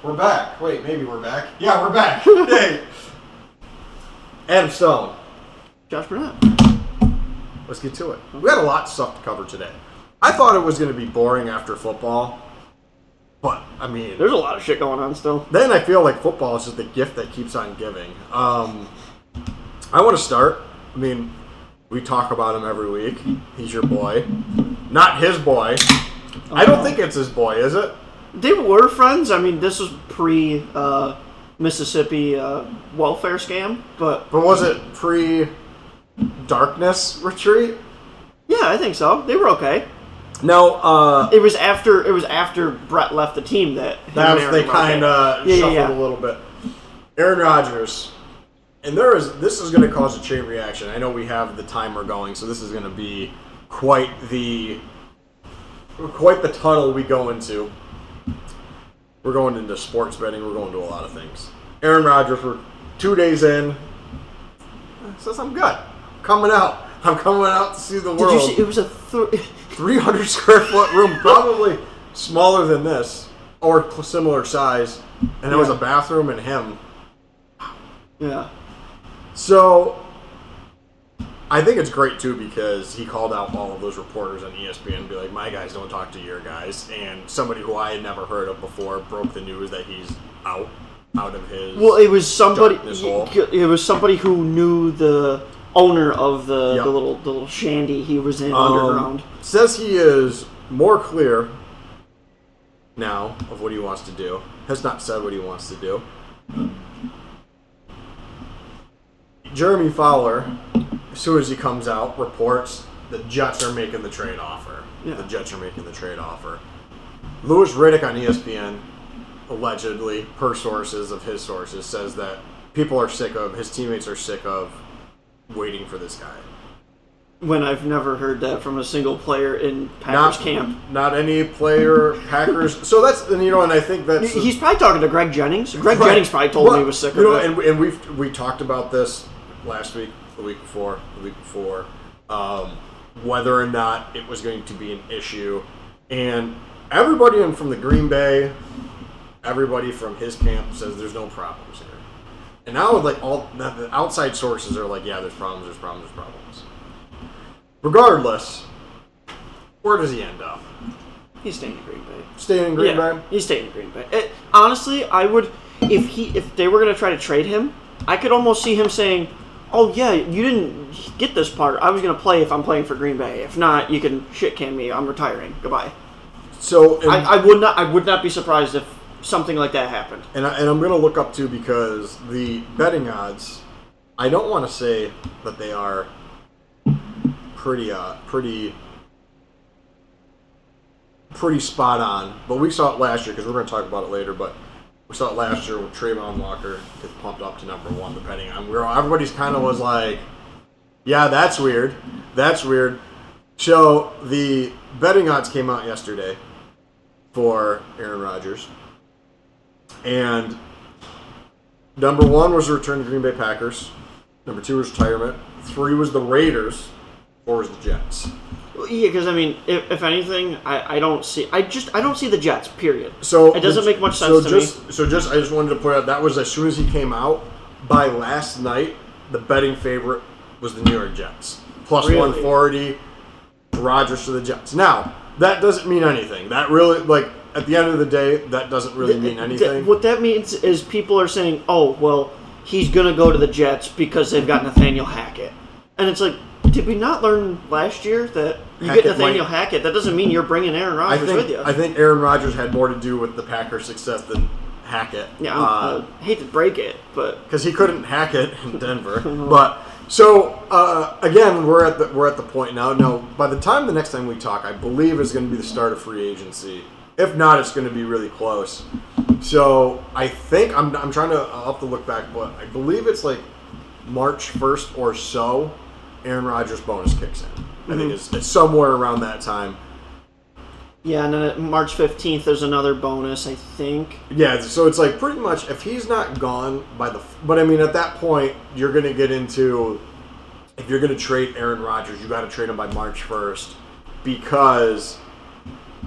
We're back. Wait, maybe we're back. Yeah, we're back. Hey. Adam Stone. Josh Burnett. Let's get to it. We had a lot of stuff to cover today. I thought it was going to be boring after football. But, I mean... There's a lot of shit going on still. Then I feel like football is just the gift that keeps on giving. I want to start. I mean, we talk about him every week. He's your boy. Not his boy. I don't think it's his boy, is it? They were friends. I mean, this was pre-Mississippi welfare scam, but... But was it pre-darkness retreat? Yeah, I think so. They were okay. No, it was after Brett left the team that they kind of shuffled a little bit. Aaron Rodgers, and this is going to cause a chain reaction. I know we have the timer going, so this is going to be quite the tunnel we go into. We're going into sports betting. We're going to a lot of things. Aaron Rodgers, we're 2 days in. Says I'm good. I'm coming out to see the world. Did you see? It was a 300 square foot room, probably smaller than this, or similar size, and there was a bathroom and him. Yeah. So, I think it's great, too, because he called out all of those reporters on ESPN and be like, my guys don't talk to your guys, and somebody who I had never heard of before broke the news that he's out of his it was somebody. hole. It was somebody who knew the owner of the little shandy he was in underground. Says he is more clear now of what he wants to do. Has not said what he wants to do. Jeremy Fowler, as soon as he comes out, reports the Jets are making the trade offer. Yeah. The Jets are making the trade offer. Louis Riddick on ESPN, allegedly, per sources of his sources, says that people are sick of, his teammates are sick of waiting for this guy. When I've never heard that from a single player in Packers camp. Not any player, Packers. So that's, and I think that's... He's probably talking to Greg Jennings. Jennings probably told me he was sick of it. And we talked about this last week, the week before, whether or not it was going to be an issue. And everybody from the Green Bay, everybody from his camp says there's no problems here. And now all the outside sources are like, yeah, there's problems. Regardless, where does he end up? He's staying in Green Bay. Staying in Green Bay? He's staying in Green Bay. Honestly, I would, if they were going to try to trade him, I could almost see him saying, oh yeah, you didn't get this part. I was going to play if I'm playing for Green Bay. If not, you can shit can me. I'm retiring. Goodbye. So I would not be surprised if something like that happened. And I'm going to look up too, because the betting odds, I don't want to say that they are pretty spot on, but we saw it last year, because we're going to talk about it later, but we saw it last year when Trayvon Walker gets pumped up to number 1, depending on where everybody's kind of was like, yeah, that's weird. So the betting odds came out yesterday for Aaron Rodgers, and number 1 was the return to Green Bay Packers, number 2 was retirement, 3 was the Raiders, 4 was the Jets. Yeah, because I mean, if anything, I don't see the Jets. Period. So it doesn't make much sense to me. I just wanted to point out that was as soon as he came out. By last night, the betting favorite was the New York Jets, plus 140. Rodgers to the Jets. Now that doesn't mean anything. That really, at the end of the day, that doesn't really mean anything. What that means is people are saying, "Oh, well, he's gonna go to the Jets because they've got Nathaniel Hackett," and it's like, did we not learn last year that you get Nathaniel Hackett? That doesn't mean you're bringing Aaron Rodgers with you. I think Aaron Rodgers had more to do with the Packers' success than Hackett. Yeah, I hate to break it, but because he couldn't hack it in Denver. But so again, we're at the point now. Now, by the time the next time we talk, I believe is going to be the start of free agency. If not, it's going to be really close. So I think I'll have to look back, but I believe it's like March 1st or so. Aaron Rodgers bonus kicks in. I think it's somewhere around that time. Yeah, and then at March 15th, there's another bonus, I think. Yeah, so it's like pretty much if he's not gone by but I mean at that point you're going to get into, if you're going to trade Aaron Rodgers, you got to trade him by March 1st, because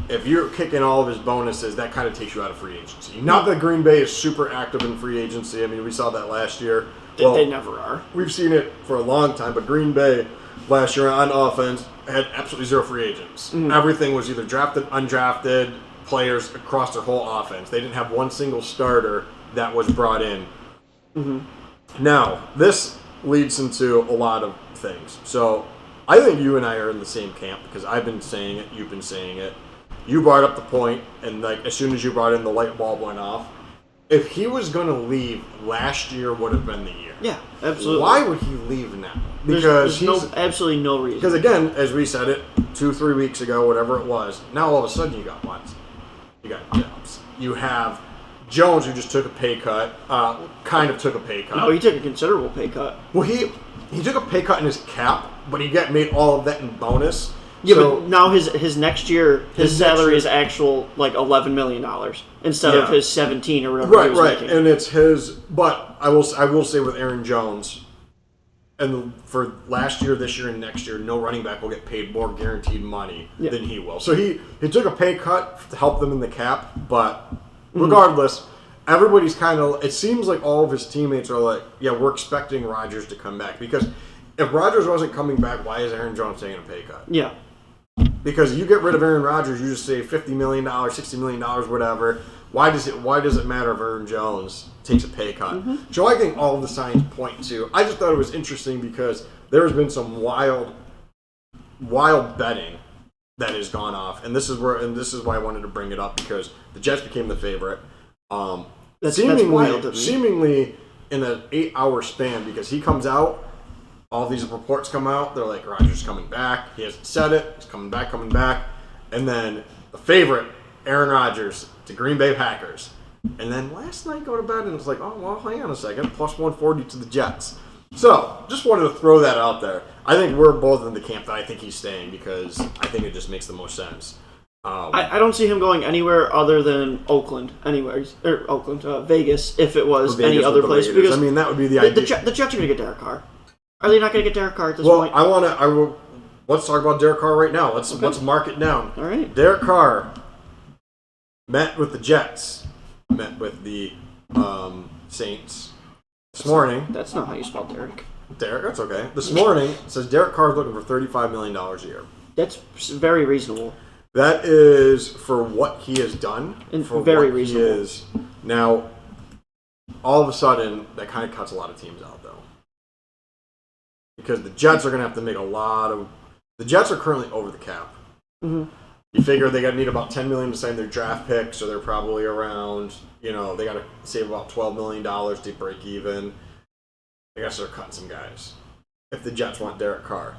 if you're kicking all of his bonuses, that kind of takes you out of free agency. Not that Green Bay is super active in free agency. I mean, we saw that last year. Well, they never are. We've seen it for a long time, but Green Bay last year on offense had absolutely zero free agents. Mm-hmm. Everything was either drafted, undrafted players across their whole offense. They didn't have one single starter that was brought in. Mm-hmm. Now, this leads into a lot of things. So, I think you and I are in the same camp because I've been saying it, you've been saying it. You brought up the point, and like as soon as you brought in, the light bulb went off. If he was going to leave, last year would have been the year. Yeah, absolutely. Why would he leave now? Because there's absolutely no reason. Because again, as we said it 2-3 weeks ago, whatever it was, now all of a sudden you got what? You got Jobs. You have Jones, who just took a pay cut, kind of took a pay cut. No, he took a considerable pay cut. Well, he took a pay cut in his cap, but he made all of that in bonus. Yeah, so, but now his next year, his salary is actual like $11 million instead of his 17 or whatever he was making. And it's his. But I will say with Aaron Jones, and for last year, this year, and next year, no running back will get paid more guaranteed money than he will. So he took a pay cut to help them in the cap, but regardless, everybody's kind of. It seems like all of his teammates are like, yeah, we're expecting Rodgers to come back because if Rodgers wasn't coming back, why is Aaron Jones taking a pay cut? Yeah. Because you get rid of Aaron Rodgers, you just say $50 million, $60 million, whatever. Why does it matter if Aaron Jones takes a pay cut? Mm-hmm. So I think all of the signs point to. I just thought it was interesting because there's been some wild betting that has gone off, and this is why I wanted to bring it up because the Jets became the favorite. That's wild to me. Seemingly in an 8-hour span because he comes out. All these reports come out. They're like, Rodgers coming back. He hasn't said it. He's coming back. And then the favorite, Aaron Rodgers, to Green Bay Packers. And then last night go to bed and it's like, oh, well, hang on a second. Plus 140 to the Jets. So, just wanted to throw that out there. I think we're both in the camp that I think he's staying because I think it just makes the most sense. I don't see him going anywhere other than Oakland, Vegas, if it was Vegas any other place. Raiders. Because I mean, that would be the idea. The Jets are going to get Derek Carr. Are they not going to get Derek Carr at this point? Let's talk about Derek Carr right now. Let's mark it down. All right. Derek Carr met with the Jets, met with the Saints this morning. That's not how you spell Derek. Derek, that's okay. This morning it says Derek Carr is looking for $35 million a year. That's very reasonable. That is for what he has done. And for very what reasonable. He is. Now, all of a sudden, that kind of cuts a lot of teams out, though. Because the Jets are going to have to make a lot of... The Jets are currently over the cap. Mm-hmm. You figure they got to need about $10 million to sign their draft pick, so they're probably around, they got to save about $12 million to break even. I guess they're cutting some guys. If the Jets want Derek Carr.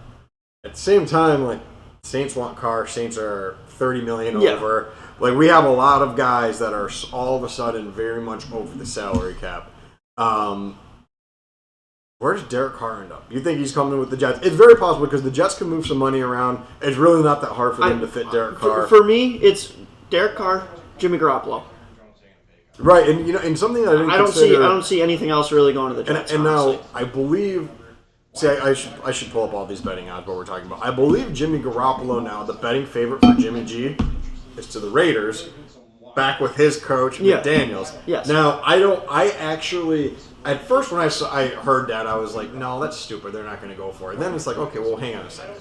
At the same time, Saints want Carr. Saints are $30 million over. We have a lot of guys that are all of a sudden very much over the salary cap. Where does Derek Carr end up? You think he's coming with the Jets? It's very possible because the Jets can move some money around. It's really not that hard for them to fit Derek Carr. For me, it's Derek Carr, Jimmy Garoppolo. Right, and something that I don't see anything else really going to the Jets. And now I believe. See, I should pull up all these betting odds. What we're talking about. I believe Jimmy Garoppolo now the betting favorite for Jimmy G is to the Raiders, back with his coach McDaniels. Yes. Now I actually. At first, when I heard that, I was like, no, that's stupid. They're not going to go for it. Then it's like, okay, well, hang on a second.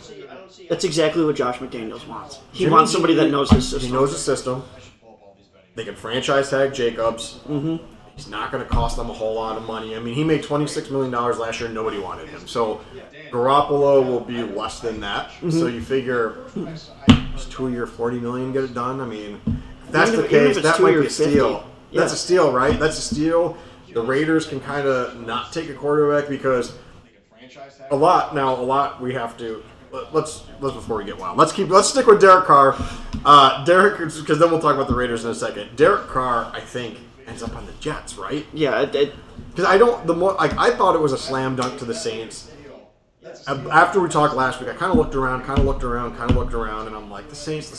That's exactly what Josh McDaniels wants. He wants somebody that knows his system. He knows the system. They can franchise tag Jacobs. Mm-hmm. He's not going to cost them a whole lot of money. I mean, he made $26 million last year. Nobody wanted him. So Garoppolo will be less than that. Mm-hmm. So you figure it's 2-year, $40 million, get it done. I mean, if that's the case, that might be a steal. That's a steal, right? That's a steal. The Raiders can kind of not take a quarterback because a lot we have to. Let's before we get wild. Let's stick with Derek Carr. Because then we'll talk about the Raiders in a second. Derek Carr, I think, ends up on the Jets, right? Yeah, because I thought it was a slam dunk to the Saints. After we talked last week, I kind of looked around, and I'm like, the Saints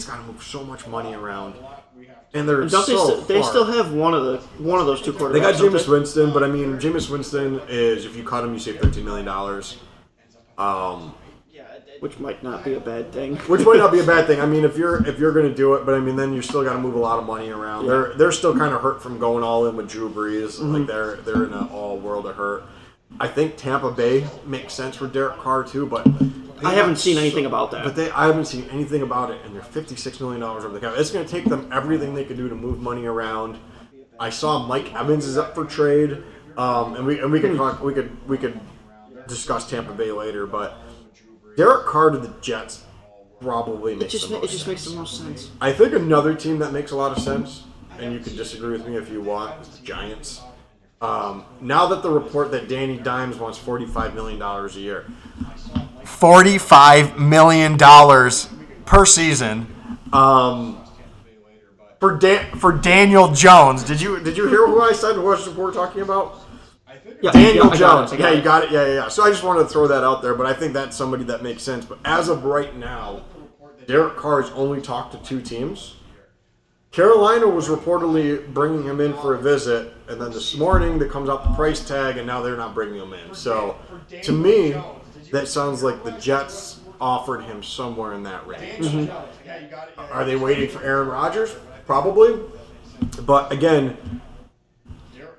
got to move so much money around. And they're they still have one of those two quarterbacks. They got Jameis Winston, but I mean, Jameis Winston is, if you cut him, you save $13 million. Which might not be a bad thing. Which might not be a bad thing. I mean, if you're going to do it, but I mean, then you still got to move a lot of money around. Yeah. They're still kind of hurt from going all in with Drew Brees. Mm-hmm. Like they're in an all world of hurt. I think Tampa Bay makes sense for Derek Carr too, but I haven't seen anything about that. But I haven't seen anything about it, and they're $56 million over the cap. It's going to take them everything they can do to move money around. I saw Mike Evans is up for trade, and we could discuss Tampa Bay later, but Derek Carr to the Jets probably makes the most sense. It just makes the most sense. I think another team that makes a lot of sense, and you can disagree with me if you want, is the Giants. Now that the report that Danny Dimes wants $45 million a year. $45 million per season for Daniel Jones. Did you hear who I said was we're talking about? Yeah, Daniel Jones. Yeah, you got it. Yeah. So I just wanted to throw that out there, but I think that's somebody that makes sense. But as of right now, Derek Carr has only talked to 2 teams. Carolina was reportedly bringing him in for a visit, and then this morning there comes out the price tag, and now they're not bringing him in. So to me, that sounds like the Jets offered him somewhere in that range. Mm-hmm. Are they waiting for Aaron Rodgers? Probably. But again,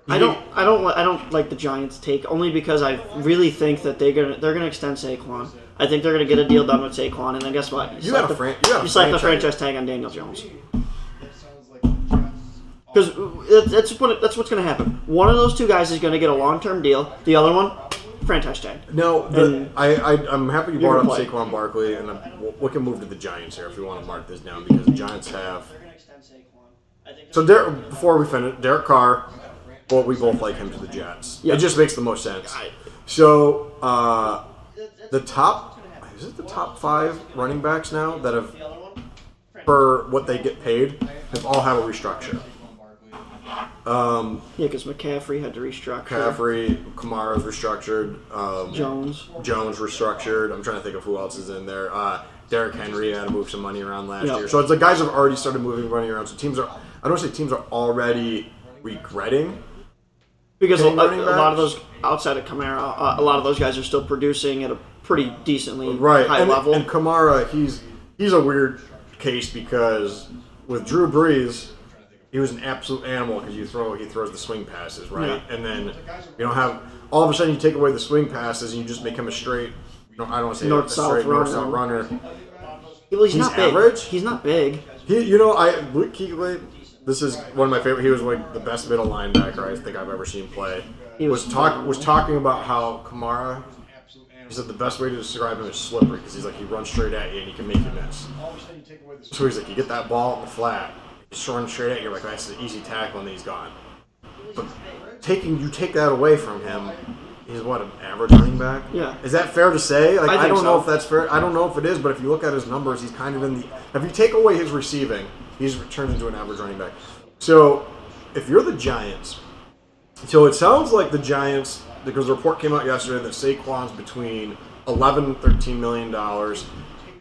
I don't like the Giants' take only because I really think that they're gonna extend Saquon. I think they're gonna get a deal done with Saquon, and then guess what? You slap the franchise tag on Daniel Jones. Because that's what's going to happen. One of those 2 guys is going to get a long-term deal. The other one, franchise tag. No, I'm happy you brought up Saquon Barkley, and we can move to the Giants here if we want to mark this down, because the Giants have... So before we finish, Derek Carr, well, we both like him to the Jets. Yep. It just makes the most sense. So, the top 5 running backs now that have, for what they get paid, have all had a restructure. Because McCaffrey had to restructure. Kamara's restructured. Jones restructured. I'm trying to think of who else is in there. Derrick Henry had to move some money around last year. So it's like guys have already started moving money around. So I don't say teams are already regretting. Because a lot of those, outside of Kamara, a lot of those guys are still producing at a pretty decently high level. And Kamara, he's a weird case because with Drew Brees, he was an absolute animal because he throws the swing passes, right? Yeah. And then you don't have all of a sudden you take away the swing passes and you just make him a straight. I don't want to say north-south runner. Well, he's not average. Big. He's not big. Luke Kuechly. This is one of my favorite. He was like the best middle linebacker I think I've ever seen play. He was talking about how Kamara. He said the best way to describe him is slippery because he's like he runs straight at you and he can make you miss. So he's like you get that ball in the flat. Just run straight at you, you're like, that's an easy tackle, and he's gone. But you take that away from him, he's what, an average running back? Yeah. Is that fair to say? Like, I don't know if that's fair. I don't know if it is, but if you look at his numbers, he's kind of in the... If you take away his receiving, he's turned into an average running back. So, if you're the Giants... So, it sounds like the Giants, because the report came out yesterday that Saquon's between $11 and $13 million.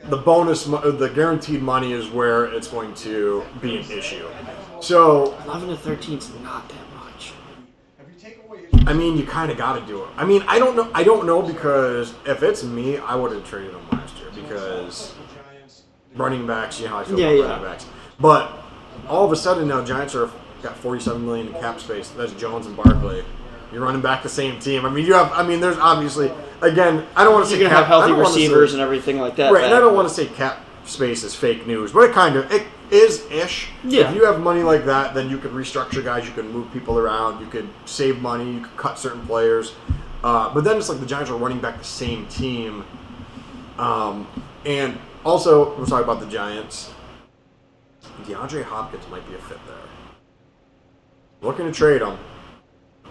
The bonus, the guaranteed money is where it's going to be an issue. So 11 to 13 is not that much. I mean, you kind of got to do it. I mean, I don't know because if it's me, I would have traded him last year because running backs, you know how I feel about running backs. But all of a sudden now, Giants got $47 million in cap space. That's Jones and Barkley. You're running back the same team. I mean, there's obviously, again, I don't want to say you're going to have healthy receivers and everything like that. Right, and I don't want to say cap space is fake news, but it is-ish. Yeah. If you have money like that, then you could restructure guys, you can move people around, you could save money, you could cut certain players. But then it's like the Giants are running back the same team. And also, we're talking about the Giants. DeAndre Hopkins might be a fit there. Looking to trade him.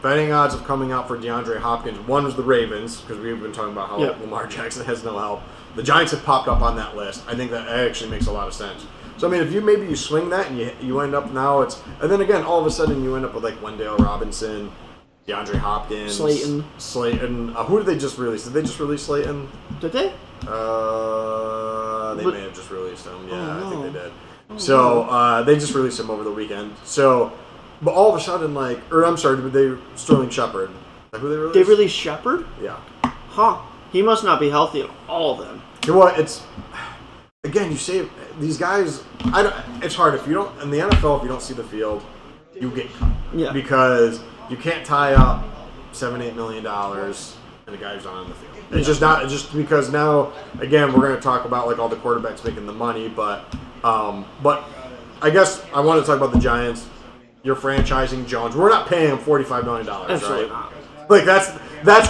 Betting odds of coming out for DeAndre Hopkins. One was the Ravens, because we've been talking about how Lamar Jackson has no help. The Giants have popped up on that list. I think that actually makes a lot of sense. So, I mean, if you swing that and you end up now, and then again, all of a sudden you end up with like Wendell Robinson, DeAndre Hopkins, Slayton. Who did they just release? Did they just release Slayton? Did they? They may have just released him. Yeah, I think they did. So, they just released him over the weekend. So... But all of a sudden, Sterling Shepard. Like who they released? They released Shepard? Yeah. Huh. He must not be healthy at all then. You know what? It's again, you say these guys. It's hard if you don't in the NFL. If you don't see the field, you get cut. Yeah. Because you can't tie up $7-8 million and the guy's not on the field. It's just not. It's just because now again we're going to talk about like all the quarterbacks making the money, but I guess I want to talk about the Giants. You're franchising Jones. We're not paying him $45 million, Absolutely right? not. Like that's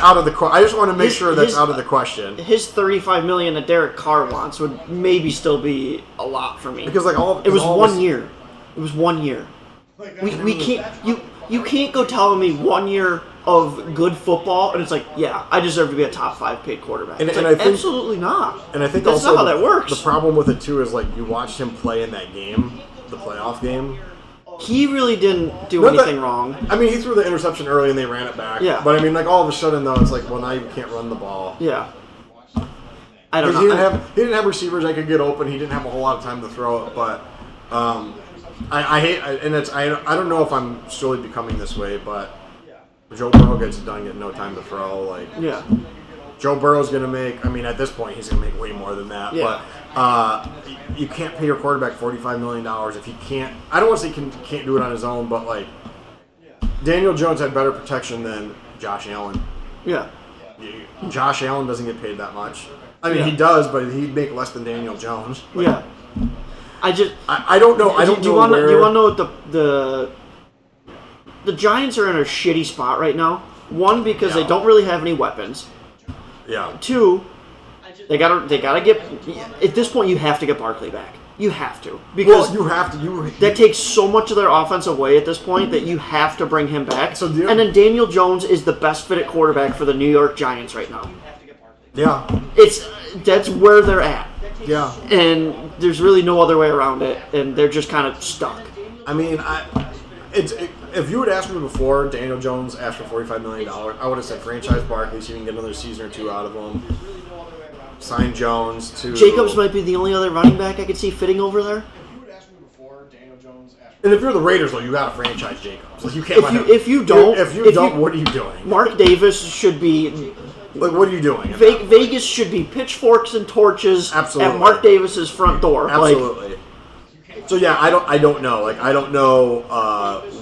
out of the question. I just want to make sure that's out of the question. His $35 million that Derek Carr wants would maybe still be a lot for me. Because like it was 1 year. It was 1 year. We can't you can't go telling me 1 year of good football and it's like, yeah, I deserve to be a top 5 paid quarterback. And like, I think, absolutely not. And I think that's also not how that works. The problem with it too is like you watched him play in that game, the playoff game. He really didn't do anything wrong. I mean, he threw the interception early and they ran it back. Yeah. But I mean, like all of a sudden though, it's like, well, now you can't run the ball. Yeah. I don't know. He didn't have receivers that could get open. He didn't have a whole lot of time to throw it. But I hate, and I don't know if I'm slowly becoming this way, but Joe Burrow gets it done, getting no time to throw. Like, yeah. Joe Burrow's going to make, I mean, at this point, he's going to make way more than that. Yeah. But you can't pay your quarterback $45 million if he can't. I don't want to say he can't do it on his own, but, like, Daniel Jones had better protection than Josh Allen. Yeah. Josh Allen doesn't get paid that much. I mean, Yeah. he does, but he'd make less than Daniel Jones. Like, Yeah. I don't know. Do you want to know what the Giants are in a shitty spot right now? One, because they don't really have any weapons. Yeah. Two, they gotta get. At this point, you have to get Barkley back. You have to, because you have to. That takes so much of their offense away at this point that you have to bring him back. And then Daniel Jones is the best fitted quarterback for the New York Giants right now. Yeah. That's where they're at. Yeah. And there's really no other way around it, and they're just kind of stuck. I mean, if you had asked me before Daniel Jones asked for $45 million, I would have said franchise Barkley so you can get another season or two out of him. Sign Jones to... Jacobs might be the only other running back I could see fitting over there. And if you're the Raiders, though, you got to franchise Jacobs. Like, you can't if you don't, what are you doing? Mark Davis should be... Like, what are you doing? Vegas should be pitchforks and torches at Mark Davis's front door. Absolutely. So yeah, I don't know. Like I don't know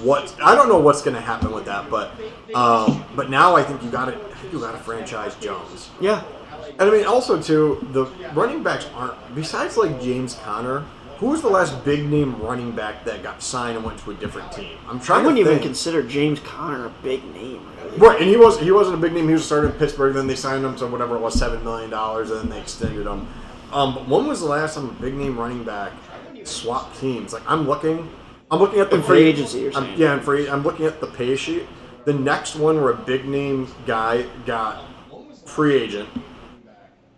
what's going to happen with that. But now I think you got to franchise Jones. Yeah. And I mean also too, the running backs aren't besides like James Conner. Who was the last big name running back that got signed and went to a different team? I wouldn't even consider James Conner a big name, really. Right, and he wasn't a big name. He was started in Pittsburgh, then they signed him to whatever it was, $7 million, and then they extended him. But when was the last time a big name running back swapped teams? Like I'm looking at the free agency. You're saying? I'm looking at the pay sheet. The next one where a big name guy got free agent.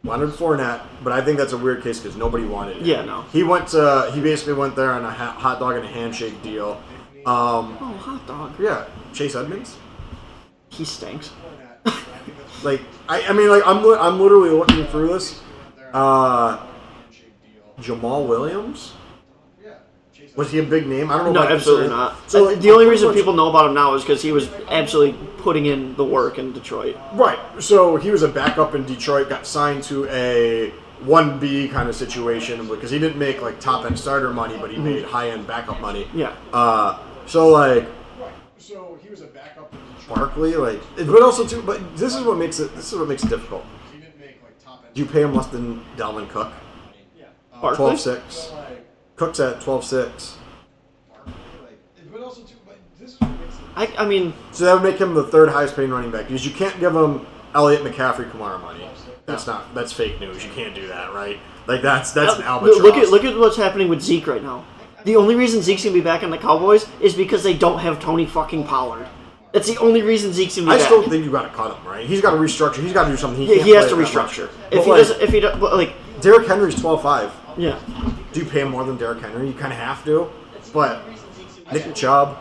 Leonard Fournette, but I think that's a weird case because nobody wanted him. Yeah, no. He basically went there on a hot dog and a handshake deal. Hot dog. Yeah, Chase Edmonds. He stinks. Like I'm literally looking through this. Jamal Williams. Was he a big name? I don't know. No, absolutely not. So the only reason people know about him now is because he was absolutely putting in the work in Detroit. Right. So he was a backup in Detroit, got signed to a 1B kind of situation because he didn't make like top end starter money, but he made high end backup money. Yeah. So he was a backup in Detroit. Barkley, but this is what makes it difficult. Do you pay him less than Dalvin Cook? Barkley? 12-6. Cook's at 12-6. I mean... So that would make him the third highest paying running back because you can't give him Elliott McCaffrey Kamara money. That's fake news. You can't do that, right? Like that's an albatross. Look at what's happening with Zeke right now. The only reason Zeke's gonna be back on the Cowboys is because they don't have Tony fucking Pollard. That's the only reason Zeke's gonna be back. I still think you got to cut him, right? He's got to restructure. He's got to do something. He has to restructure. If he does, Derrick Henry's 12-5. Yeah. Do you pay him more than Derrick Henry? You kind of have to. But Nick Chubb,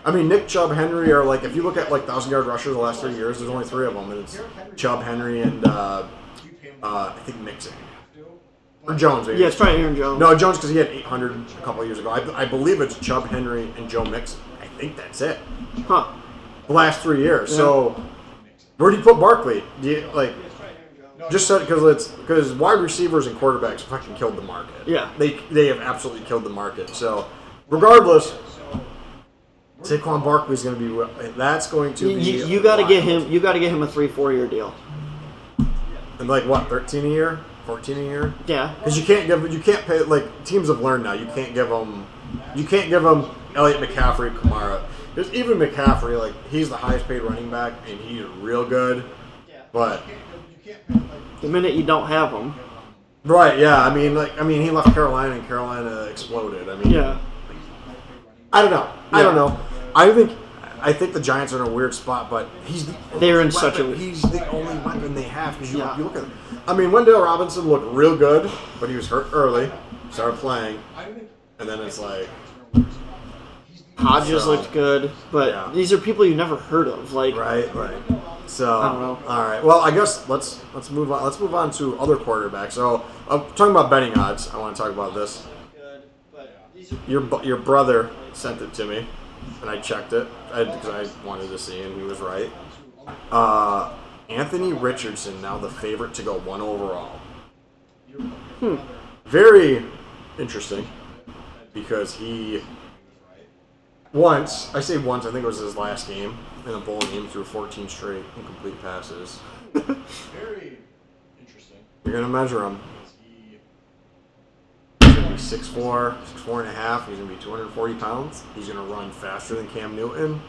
Henry are like, if you look at like 1,000-yard rushers the last 3 years, there's only 3 of them, and it's Chubb, Henry, and I think Mixon. Or Jones, maybe. Yeah, it's probably Aaron Jones. No, Jones because he had 800 a couple of years ago. I believe it's Chubb, Henry, and Joe Mixon. I think that's it. Huh. The last 3 years. Yeah. So where do you put Barkley? Just because wide receivers and quarterbacks fucking killed the market. Yeah. They have absolutely killed the market. So, regardless, Saquon Barkley's going to be. That's going to be. You got to get him. You got to get him a 3-4 year deal. And like what, 13 a year, 14 a year? Yeah. Because you can't pay, like, teams have learned now. You can't give them Elliott McCaffrey, Kamara. Because even McCaffrey, like, he's the highest paid running back and he's real good. But the minute you don't have him. Right. Yeah. I mean, he left Carolina and Carolina exploded. I mean. Yeah. I don't know. I don't know. I think the Giants are in a weird spot, but he's the only weapon they have. Because you look at him. I mean, Wendell Robinson looked real good, but he was hurt early. Started playing, and then it's like Hodges looked good, but these are people you never heard of. Like right. So I don't know. All right. Well, I guess let's move on. Let's move on to other quarterbacks. So talking about betting odds, I want to talk about this. Your brother sent it to me, and I checked it because I wanted to see, and he was right. Anthony Richardson now the favorite to go 1 overall. Very interesting because he I think it was his last game in a bowl game, threw 14 straight incomplete passes. Very interesting. You're gonna measure him. He's going to be 6'4", 6'4.5". He's going to be 240 pounds. He's going to run faster than Cam Newton.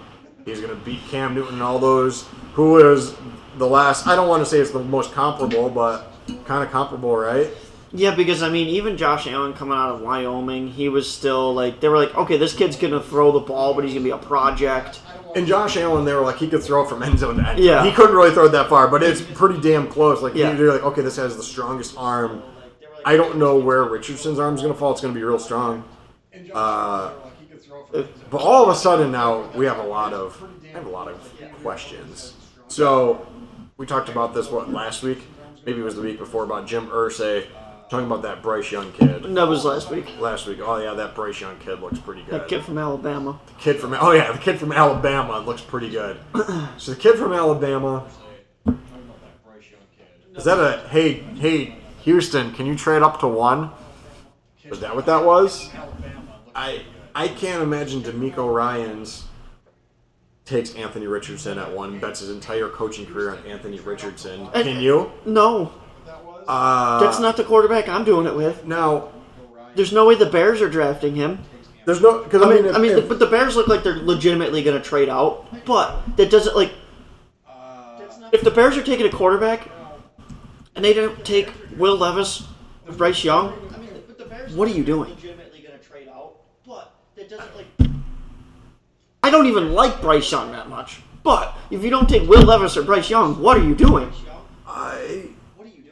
He's going to beat Cam Newton and all those. Who is the last? I don't want to say it's the most comparable, but kind of comparable, right? Yeah, because, I mean, even Josh Allen coming out of Wyoming, he was still like, they were like, okay, this kid's going to throw the ball, but he's going to be a project. And Josh Allen, they were like, he could throw it from end zone to end zone. Yeah. He couldn't really throw it that far, but it's pretty damn close. Like, yeah. They're like, okay, this has the strongest arm. I don't know where Richardson's arm's going to fall. It's going to be real strong. But all of a sudden now, we have a lot of questions. So, we talked about this, last week? Maybe it was the week before, about Jim Irsay talking about that Bryce Young kid. That was last week. Oh, yeah, that Bryce Young kid looks pretty good. That kid from Alabama. The kid from Alabama looks pretty good. So, the kid from Alabama, is that hey, Houston, can you trade up to 1? Is that what that was? I can't imagine DeMeco Ryans takes Anthony Richardson at 1, bets his entire coaching career on Anthony Richardson. Can you? No. That's not the quarterback I'm doing it with. Now, there's no way the Bears are drafting him. There's no, because but the Bears look like they're legitimately going to trade out. But that doesn't like. If the Bears are taking a quarterback, and they don't take Will Levis or Bryce Young, what are you doing? I don't even like Bryce Young that much. But if you don't take Will Levis or Bryce Young, what are you doing?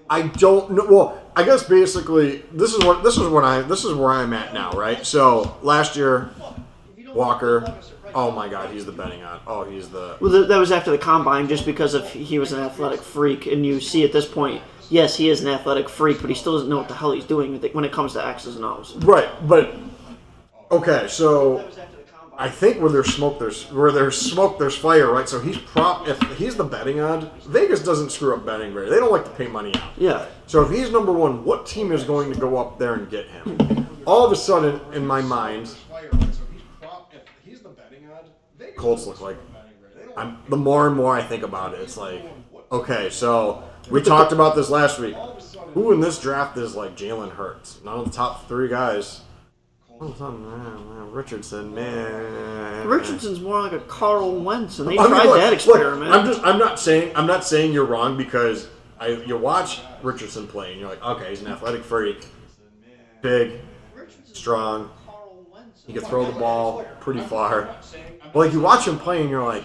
I don't know. Well, I guess basically this is where I'm at now, right? So last year, Walker. Oh my God, he's the betting on. Oh, he's the. Well, that was after the combine, just because he was an athletic freak, and you see at this point, yes, he is an athletic freak, but he still doesn't know what the hell he's doing when it comes to X's and O's. Right, but okay, so I think where there's smoke, there's fire, right? So if he's the betting on, Vegas doesn't screw up betting very. They don't like to pay money out. Yeah. So if he's number 1, what team is going to go up there and get him? All of a sudden, in my mind, Colts look like. The more and more I think about it, it's like, okay, so we talked about this last week. Who in this draft is like Jalen Hurts? None of the top 3 guys. Richardson, man. Richardson's more like a Carl Wentz, and they tried that experiment. I'm not saying you're wrong, because you watch Richardson play and you're like, okay, he's an athletic freak, big, strong. He can throw the ball pretty far. But like you watch him play and you're like,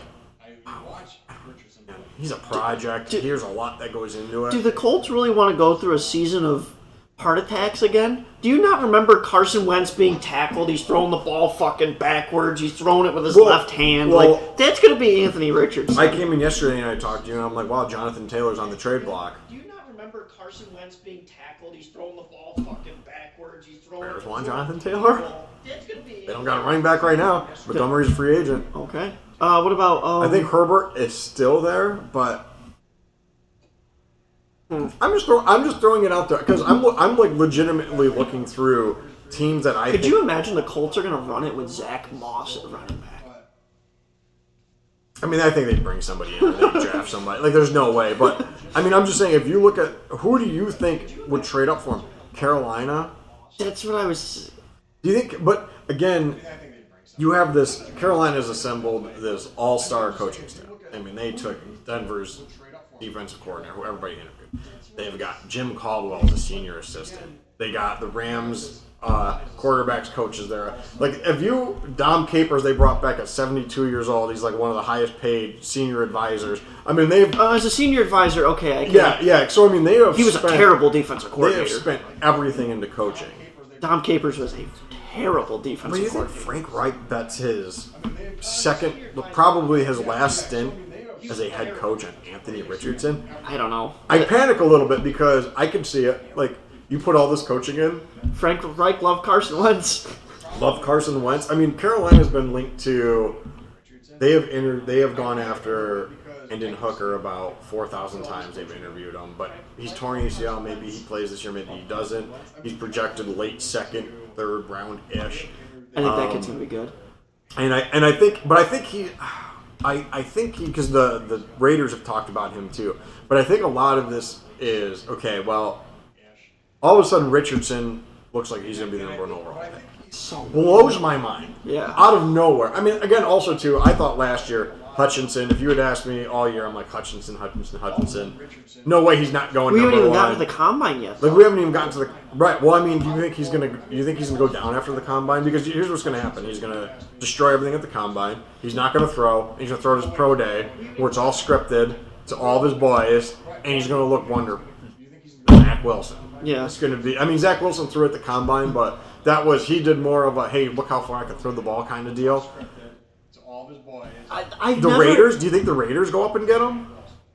he's a project. Here's a lot that goes into it. Do the Colts really want to go through a season of heart attacks again? Do you not remember Carson Wentz being tackled? He's throwing the ball fucking backwards. He's throwing it with his left hand. Like, that's going to be Anthony Richardson. I came in yesterday and I talked to you, and I'm like, wow, Jonathan Taylor's on the trade block. Do you not remember Carson Wentz being tackled? He's throwing the ball fucking backwards. He's throwing There's one Jonathan Taylor. That's going to be. They don't got a running back right now. Montgomery's a free agent. Okay. What about... I think Herbert is still there, but... I'm just throwing it out there because I'm like legitimately looking through teams that I. Could you imagine the Colts are going to run it with Zach Moss at running back? I mean, I think they'd bring somebody in. They'd draft somebody. Like, there's no way. But I mean, I'm just saying, if you look at who do you think would trade up for him? Carolina. That's what I was. Do you think? But again, you have this. Carolina's assembled this all-star coaching staff. I mean, they took Denver's defensive coordinator, who everybody interviewed. They've got Jim Caldwell as a senior assistant. They got the Rams quarterbacks coaches there. Like, Dom Capers, they brought back at 72 years old. He's like one of the highest paid senior advisors. I mean, they've as a senior advisor, okay. Yeah. So I mean, he was a terrible defensive coordinator. They have spent everything into coaching. Dom Capers was a terrible defensive But you think Frank Reich, that's his second, probably his last stint as a head coach on Anthony Richardson? I don't know. I panic a little bit because I can see it. Like, you put all this coaching in. Frank Reich loved Carson Wentz. Love Carson Wentz. I mean, Carolina's been linked to. They have gone after Hendon Hooker about 4,000 times. They've interviewed him, but he's torn ACL. Maybe he plays this year. Maybe he doesn't. He's projected late second, third round ish. I think that kid's gonna be good. I think he because the Raiders have talked about him too. But I think a lot of this is okay. Well, all of a sudden Richardson looks like he's going to be the number one overall pick. So Blows my mind. Yeah. Out of nowhere. I mean, again, also too, I thought last year Hutchinson. If you had asked me all year, I'm like Hutchinson. No way he's not going. We number haven't even one. gotten to the combine yet. Like, we haven't even gotten to the right. Well, I mean, do you think he's gonna go down after the combine? Because here's what's gonna happen: he's gonna destroy everything at the combine. He's not gonna throw. He's gonna throw at his pro day, where it's all scripted to all of his boys, and he's gonna look wonderful. Zach Wilson. Yeah. It's gonna be. I mean, Zach Wilson threw at the combine, but he did more of a hey, look how far I can throw the ball kind of deal. Raiders? Do you think the Raiders go up and get him?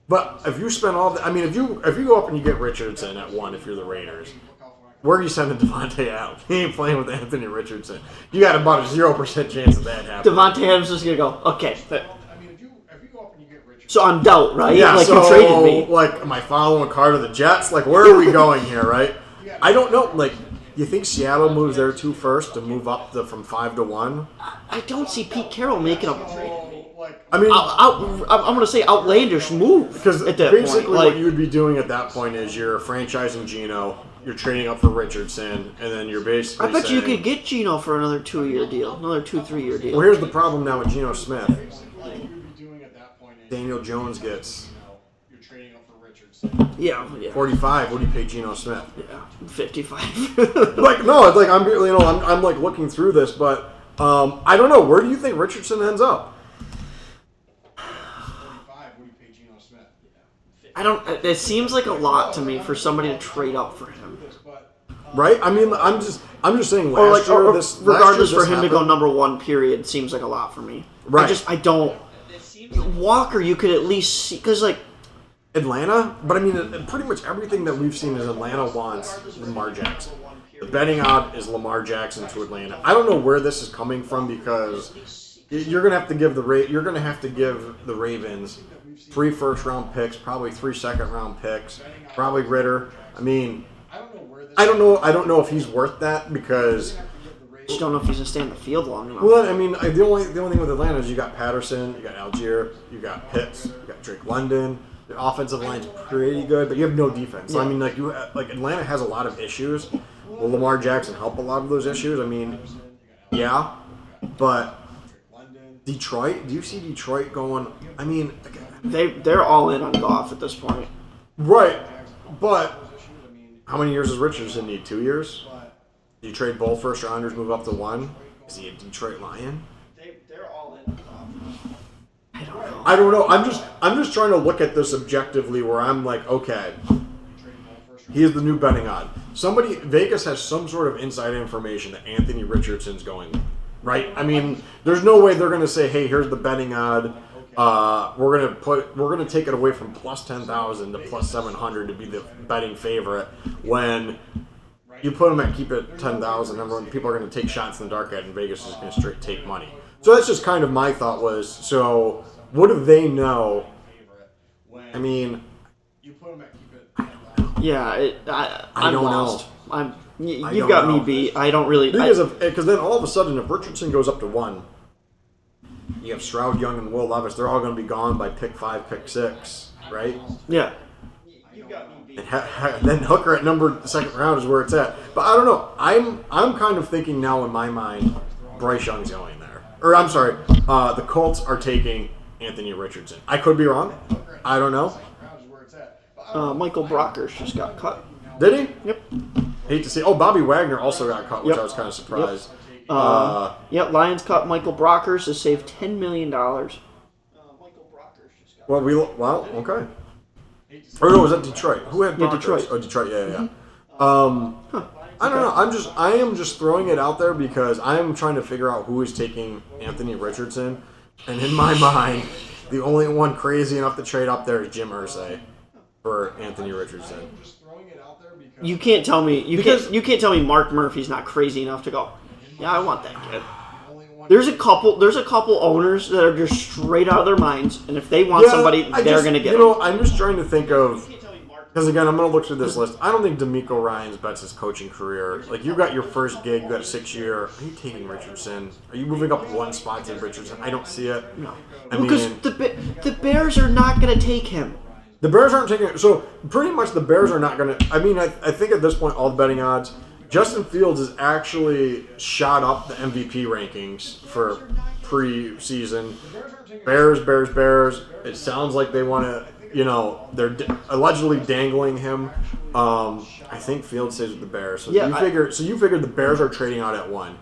But if you spend all, if you go up and you get Richardson at 1, if you're the Raiders, where are you sending Devontae out? He ain't playing with Anthony Richardson. You got about a 0% chance of that happening. Devontae Adams is gonna go. Okay. So I'm dealt, right? Yeah. Like, so, you traded me. Like, am I following Carr to the Jets? Like, where are we going here, right? I don't know. Like, you think Seattle moves there too first to move up from 5 to 1? I don't see Pete Carroll making a. I mean, I'm going to say outlandish move. Because at that basically point. Like, what you would be doing at that point is you're franchising Geno, you're trading up for Richardson, and then you're basically I bet you could get Geno for another 2-year deal, another 2-3-year deal. Well, here's the problem now with Geno Smith. Daniel Jones gets Yeah. 45. What do you pay Geno Smith? Yeah, 55. I'm like looking through this, but I don't know. Where do you think Richardson ends up? I don't. It seems like a lot to me for somebody to trade up for him. Right? I mean, I'm just saying. Regardless, for him to go number 1, period, seems like a lot for me. Right. I don't. Walker, you could at least see, because like Atlanta, but I mean, pretty much everything that we've seen is Atlanta wants Lamar Jackson. The betting odd is Lamar Jackson to Atlanta. I don't know where this is coming from because you're gonna have to give the Ravens 3 first-round picks, probably 3 second-round picks, probably Ritter. I mean, I don't know if he's worth that because. I just don't know if he's gonna stay on the field long enough. Well, I mean, the only thing with Atlanta is you got Patterson, you got Algier, you got Pitts, you got Drake London. The offensive line's pretty good, but you have no defense. So, I mean, like Atlanta has a lot of issues. Will Lamar Jackson help a lot of those issues? I mean, yeah, but Detroit. Do you see Detroit going? I mean, they're all in on Goff at this point. Right, but how many years does Richardson need? 2 years? Do you trade both first rounders, move up to 1? Is he a Detroit Lion? They're all in. I don't know. I'm just trying to look at this objectively, where I'm like, okay, he is the new betting odd. Vegas has some sort of inside information that Anthony Richardson's going, right? I mean, there's no way they're going to say, hey, here's the betting odd. We're gonna take it away from plus 10,000 to plus 700 to be the betting favorite when. You put them keep it at 10,000. Everyone, people are going to take shots in the dark at, and Vegas is going to straight take money. So that's just kind of my thought was. So what do they know? I mean, Yeah, I'm don't lost. know. You've got me beat. I don't really... Because then all of a sudden, if Richardson goes up to 1, you have Stroud, Young, and Will Levis. They're all going to be gone by pick 5, pick 6, right? Yeah. And then Hooker at the second round is where it's at. But I don't know. I'm kind of thinking now in my mind, Bryce Young's going there. Or I'm sorry, the Colts are taking Anthony Richardson. I could be wrong. I don't know. Michael Brockers just got cut. Did he? Yep. Hate to see. Oh, Bobby Wagner also got cut, which I was kind of surprised. Yep. Lions cut Michael Brockers to save $10 million. Okay. Or no, was that Detroit? Who had Brockers? Detroit. Oh, Detroit. Yeah. I don't know. I am just throwing it out there because I am trying to figure out who is taking Anthony Richardson, and in my mind, the only one crazy enough to trade up there is Jim Irsay for Anthony Richardson. You can't tell me you can't tell me Mark Murphy's not crazy enough to go, yeah, I want that kid. There's a couple owners that are just straight out of their minds, and if they want somebody, they're going to get them. I'm just trying to think of, because again, I'm going to look through this list. I don't think D'Amico Ryans bets his coaching career. Like, you got your first gig, you got a 6-year. Are you taking Richardson? Are you moving up one spot to Richardson? I don't see it. No. I because mean, the Bears are not going to take him. The Bears aren't taking it. So, pretty much the Bears are not going to... I mean, I think at this point, all the betting odds, Justin Fields has actually shot up the MVP rankings for preseason. Bears. It sounds like they want to... they're allegedly dangling him. I think Fields stays with the Bears. So you figure the Bears are trading out at 1.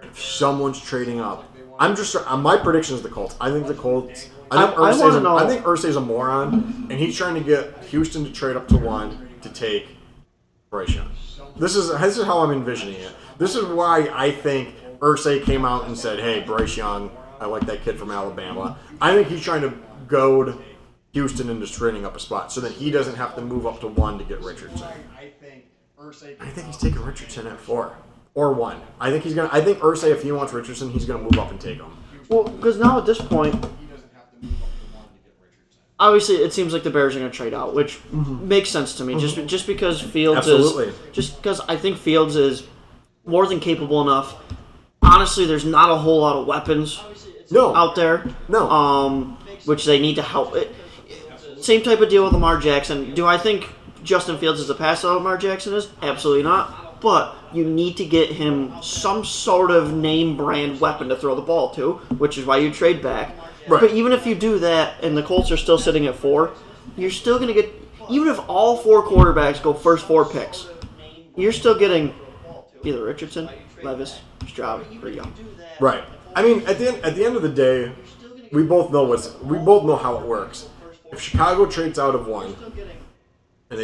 If someone's trading up, my prediction is the Colts. I think the Colts. I think Irsay's a moron, and he's trying to get Houston to trade up to 1 to take Bryce Young. This is how I'm envisioning it. This is why I think Irsay came out and said, "Hey, Bryce Young, I like that kid from Alabama." I think he's trying to goad Houston into trading up a spot so that he doesn't have to move up to 1 to get Richardson. I think he's taking Richardson at 4 or 1. I think Irsay, if he wants Richardson, he's gonna move up and take him. Well, because now at this point, obviously it seems like the Bears are gonna trade out, which makes sense to me. Just because Fields because I think Fields is more than capable enough. Honestly, there's not a whole lot of weapons out there. No. Which they need to help. Same type of deal with Lamar Jackson. Do I think Justin Fields is the pass that Lamar Jackson is? Absolutely not. But you need to get him some sort of name brand weapon to throw the ball to, which is why you trade back. Right. But even if you do that and the Colts are still sitting at 4, you're still going to get, even if all 4 quarterbacks go first 4 picks, you're still getting either Richardson, Levis, Stroud, or Young. Right. I mean, at the end of the day, we both know how it works. If Chicago trades out of 1, and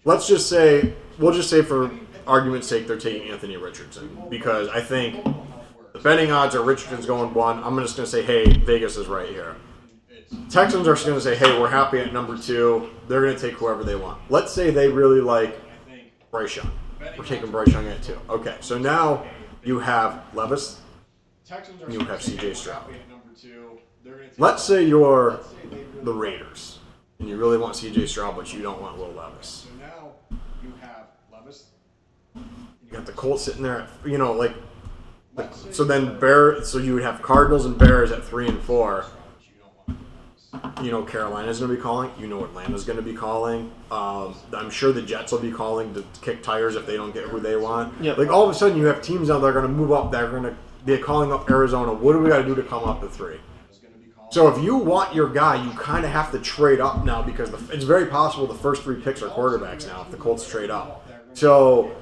we'll just say for argument's sake, they're taking Anthony Richardson, because I think the betting odds are Richardson's going 1. I'm just going to say, hey, Vegas is right here. Texans are just going to say, hey, we're happy at number 2. They're going to take whoever they want. Let's say they really like Bryce Young. We're taking Bryce Young at 2. Okay, so now you have Levis, and you have C.J. Stroud. Let's say you're the Raiders, and you really want C.J. Stroud, but you don't want Will Levis. So now you have Levis. You got the Colts sitting there, so you would have Cardinals and Bears at 3 and 4. Carolina's going to be calling. Atlanta's going to be calling. I'm sure the Jets will be calling to kick tires if they don't get who they want. Yep. Like, all of a sudden, you have teams now that are going to move up. They're going to be calling up Arizona. What do we got to do to come up to 3? So if you want your guy, you kind of have to trade up now, because it's very possible the first 3 picks are quarterbacks now if the Colts trade up. So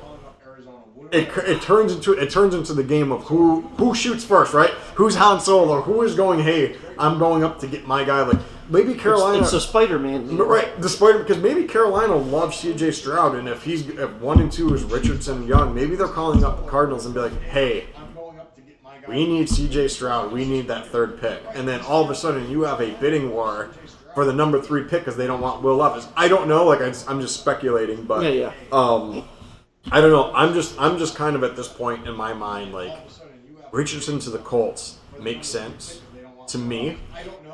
it turns into the game of who shoots first, right? Who's Han Solo? Who is going, hey, I'm going up to get my guy. Like, maybe Carolina. It's a Spider-Man. Right, the Spider, because maybe Carolina loves C.J. Stroud, and if 1 and 2 is Richardson and Young, maybe they're calling up the Cardinals and be like, hey, we need C.J. Stroud. We need that 3rd pick. And then all of a sudden you have a bidding war for the number 3 pick because they don't want Will Levis. I don't know. Like, I'm just speculating, but I don't know. I'm just kind of at this point in my mind, like, Richardson to the Colts makes sense. to me.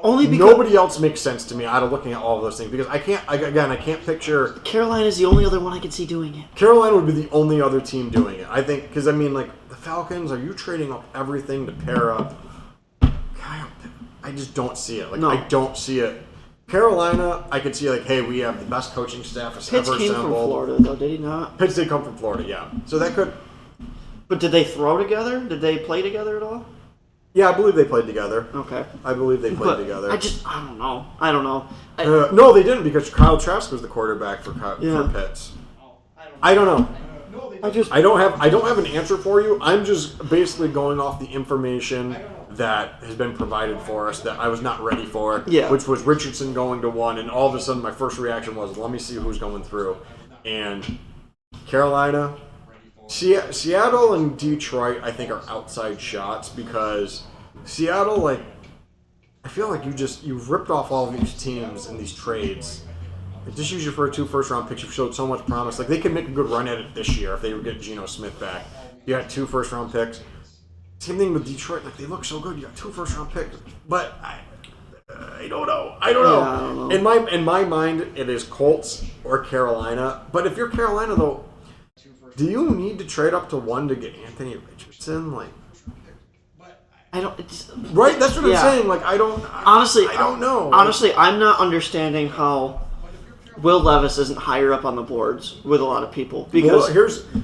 Only because Nobody else makes sense to me out of looking at all of those things because I can't picture. Carolina is the only other one I can see doing it. Carolina would be the only other team doing it. I think because like the Falcons, are you trading up everything to pair up? I just don't see it. No. I don't see it. Carolina, I could see hey, we have the best coaching staff ever assembled. Pitts came from Florida, though, did he not? Pitts did come from Florida, yeah. So that could. But did they throw together? Did they play together at all? Yeah, I believe they played together. Okay. I believe they played together. I don't know. No, they didn't because Kyle Trask was the quarterback for Pitts. I don't know. I don't have an answer for you. I'm just basically going off the information that has been provided for us that I was not ready for. Yeah. Which was Richardson going to 1, and all of a sudden my first reaction was, let me see who's going through. And Carolina, Seattle and Detroit, I think, are outside shots because Seattle, I feel like you've ripped off all of these teams in these trades. Just use your 2 first-round picks. You've showed so much promise. They could make a good run at it this year if they would get Geno Smith back. You had 2 first-round picks. Same thing with Detroit. They look so good. You got 2 first-round picks. But I don't know. I don't know. In my mind, it is Colts or Carolina. But if you're Carolina, though, do you need to trade up to 1 to get Anthony Richardson? I don't. Right? That's what I'm saying. I don't know. Honestly, I'm not understanding how Will Levis isn't higher up on the boards with a lot of people because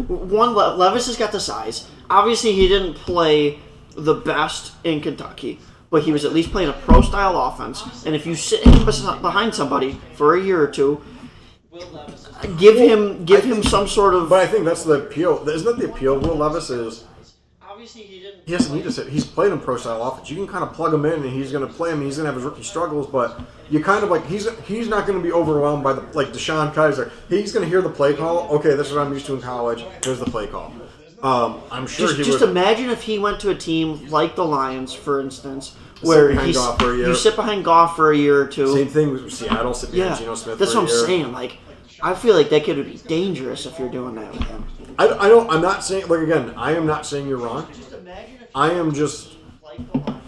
Levis has got the size. Obviously, he didn't play the best in Kentucky, but he was at least playing a pro-style offense. And if you sit him behind somebody for a year or two, give him some sort of. But I think that's the appeal. Isn't that the appeal? Will Levis is. Obviously, he doesn't need to sit. He's played in pro-style offense. You can kind of plug him in, and he's going to play him. He's going to have his rookie struggles, but you kind of he's not going to be overwhelmed by the Deshaun Kaiser. He's going to hear the play call. Okay, this is what I'm used to in college. Here's the play call. I'm sure just imagine if he went to a team like the Lions, for instance, where you sit behind Goff for a year or two. Same thing with Seattle. Sit behind Geno Smith. That's for a what I'm saying. I feel like that could be dangerous if you're doing that with him. I'm not saying, again, I am not saying you're wrong. I am just,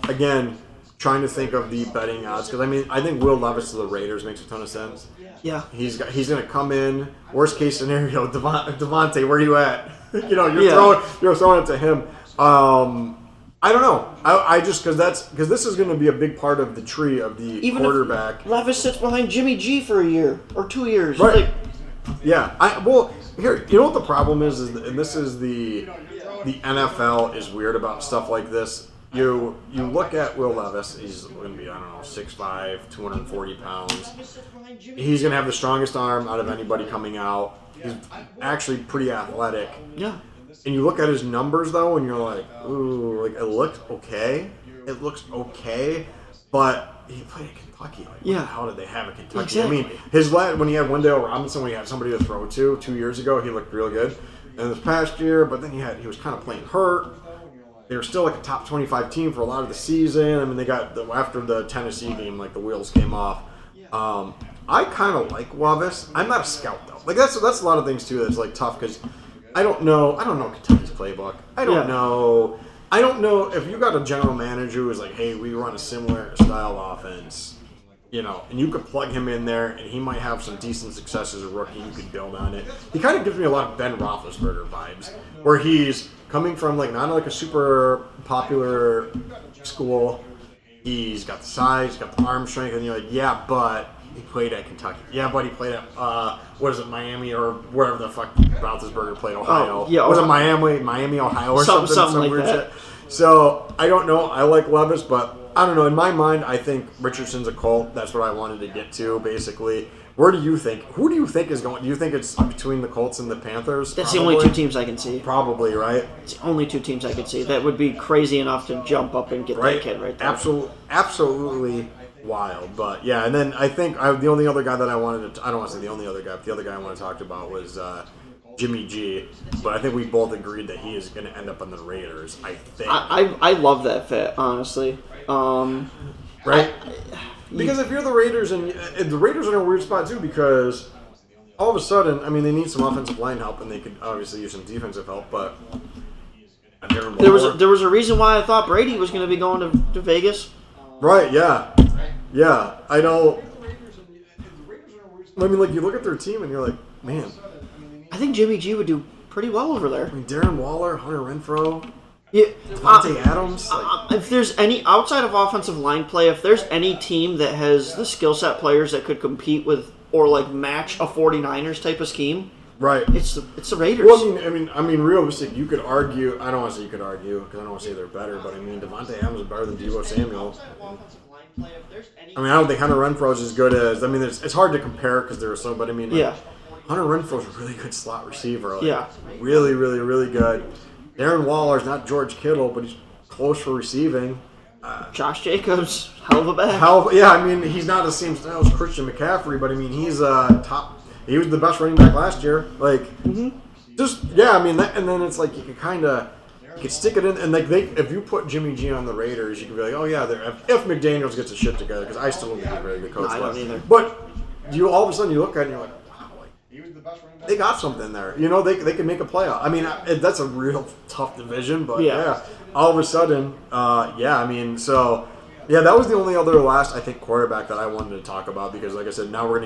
again, trying to think of the betting odds. Because, I think Will Levis to the Raiders makes a ton of sense. Yeah. He's going to come in, worst case scenario, Devontae, where are you at? You're throwing it to him. I don't know. Because this is going to be a big part of the tree of the Even quarterback. If Levis sits behind Jimmy G for a year or 2 years. Right. Here, you know what the problem is and this is the NFL is weird about stuff like this. You look at Will Levis, he's going to be, 6'5", 240 pounds. He's going to have the strongest arm out of anybody coming out. He's actually pretty athletic. Yeah. And you look at his numbers, though, and you're like, ooh, it looks okay. It looks okay, but he played at Kentucky. How did they have a Kentucky? Exactly. When he had Wendell Robinson, when he had somebody to throw to 2 years ago, he looked real good. And this past year, but then he was kind of playing hurt. They were still a top 25 team for a lot of the season. They got after the Tennessee game, the wheels came off. I kind of like Levis. I'm not a scout though. That's a lot of things too. That's tough because I don't know Kentucky's playbook. I don't know if you got a general manager who's hey, we run a similar style offense, and you could plug him in there, and he might have some decent success as a rookie. You could build on it. He kind of gives me a lot of Ben Roethlisberger vibes, where he's coming from not a super popular school. He's got the size, he's got the arm strength, and you're yeah, but he played at Kentucky. Yeah, but he played at Miami or wherever the fuck Roethlisberger played, Ohio. Was it Miami, Ohio, or something like weird that. shit? So I don't know. I like Levis, but I don't know. In my mind, I think Richardson's a Colt. That's what I wanted to get to, basically. Where do you think? Who do you think is going? Do you think it's between the Colts and the Panthers? That's probably the only 2 teams I can see. Probably, right? It's the only 2 teams I can see. That would be crazy enough to jump up and get that kid right there. Absolutely wild. But yeah, and then I think the only other guy that I wanted to, I don't want to say the only other guy, but the other guy I want to talk about was Jimmy G. But I think we both agreed that he is going to end up on the Raiders, I think. I love that fit, honestly. Right? Because if you're the Raiders, and the Raiders are in a weird spot too, because all of a sudden, they need some offensive line help, and they could obviously use some defensive help, but there was a reason why I thought Brady was going to be going to Vegas. Right, yeah. Yeah, I know. I mean, like, you look at their team and you're like, man. I think Jimmy G would do pretty well over there. I mean, Darren Waller, Hunter Renfrow, Yeah, Devontae Adams. if there's any, outside of offensive line play, if there's any team that has the skill set players that could compete with or, like, match a 49ers type of scheme, right. it's the Raiders. Well, I mean, realistic. You could argue. I don't want to say you could argue because I don't want to say they're better. But I mean, Devontae Adams is better than Deebo Samuel. I mean, I don't think Hunter Renfrow is as good as. I mean, it's hard to compare because there are so. But I mean, like, Yeah. Hunter Renfrow is a really good slot receiver. Like, Yeah. Really, really, really good. Darren Waller's not George Kittle, but he's close for receiving. Josh Jacobs, hell of a back. Yeah, I mean, he's not the same style as Christian McCaffrey, but I mean, he's top. He was the best running back last year. Like, just yeah. I mean, and then it's like you could stick it in, and like if you put Jimmy G on the Raiders, you could be like, oh yeah, if McDaniels gets his shit together, because I still don't think he's a very good coach. No, I don't either. But you all of a sudden you look at it and you're like, wow, like they got something there. You know, they can make a playoff. I mean, that's a real tough division, but yeah all of a sudden, I mean, so. Yeah, that was the only other last, I think, quarterback that I wanted to talk about because, like I said, now we're